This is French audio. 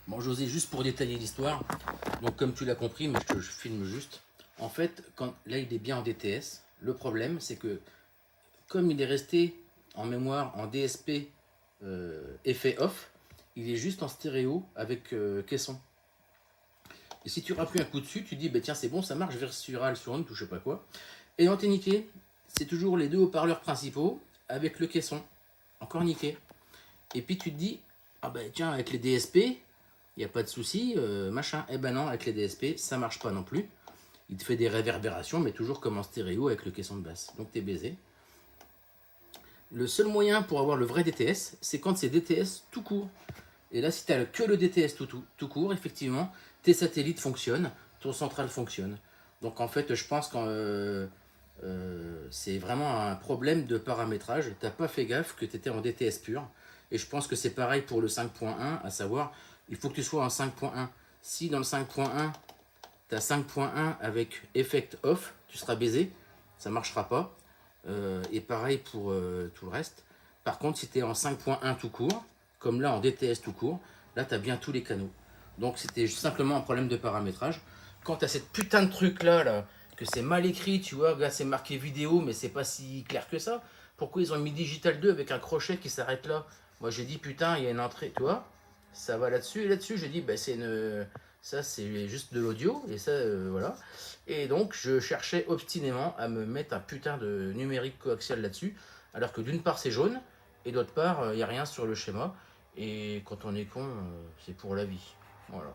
Bon, José, juste pour détailler l'histoire, donc comme tu l'as compris, mais je filme juste. En fait, là il est bien en DTS. Le problème, c'est que comme il est resté en mémoire en DSP effet off, il est juste en stéréo avec caisson. Et si tu rappuies un coup dessus, tu dis, bah, tiens, c'est bon, ça marche versural sur une, ou je sais pas quoi. Et en niqué, c'est toujours les deux haut-parleurs principaux avec le caisson. Encore niqué. Et puis tu te dis, ah ben tiens, avec les DSP, il n'y a pas de souci, machin. Eh ben non, avec les DSP, ça marche pas non plus. Il te fait des réverbérations, mais toujours comme en stéréo avec le caisson de basse. Donc t'es baisé. Le seul moyen pour avoir le vrai DTS, c'est quand c'est DTS tout court. Et là, si tu n'as que le DTS tout court, effectivement, tes satellites fonctionnent, ton central fonctionne. Donc en fait, je pense que c'est vraiment un problème de paramétrage. Tu n'as pas fait gaffe que tu étais en DTS pur. Et je pense que c'est pareil pour le 5.1, à savoir, il faut que tu sois en 5.1. Si dans le 5.1, tu as 5.1 avec effect off, tu seras baisé, ça ne marchera pas. Et pareil pour tout le reste. Par contre, si tu es en 5.1 tout court, comme là en DTS tout court, là tu as bien tous les canaux. Donc c'était simplement un problème de paramétrage. Quand tu as cette putain de truc là, que c'est mal écrit, tu vois, là c'est marqué vidéo, mais c'est pas si clair que ça. Pourquoi ils ont mis Digital 2 avec un crochet qui s'arrête là? Moi j'ai dit putain, il y a une entrée, tu vois, ça va là-dessus et là-dessus. J'ai dit, bah, ça c'est juste de l'audio et ça, voilà. Et donc je cherchais obstinément à me mettre un putain de numérique coaxial là-dessus, alors que d'une part c'est jaune et d'autre part il n'y a rien sur le schéma. Et quand on est con, c'est pour la vie. Voilà.